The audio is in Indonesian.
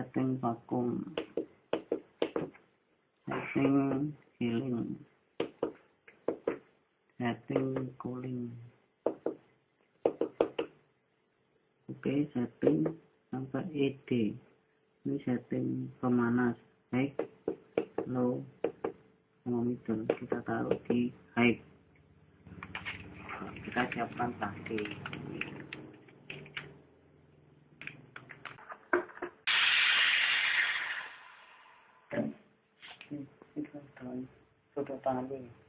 setting vakum, setting healing, setting cooling. Oke, setting sampai ED. Ini setting pemanas, high, low, sama middle. Kita taruh di high. Kita siapkan plastik. Ini sudah tangan ini.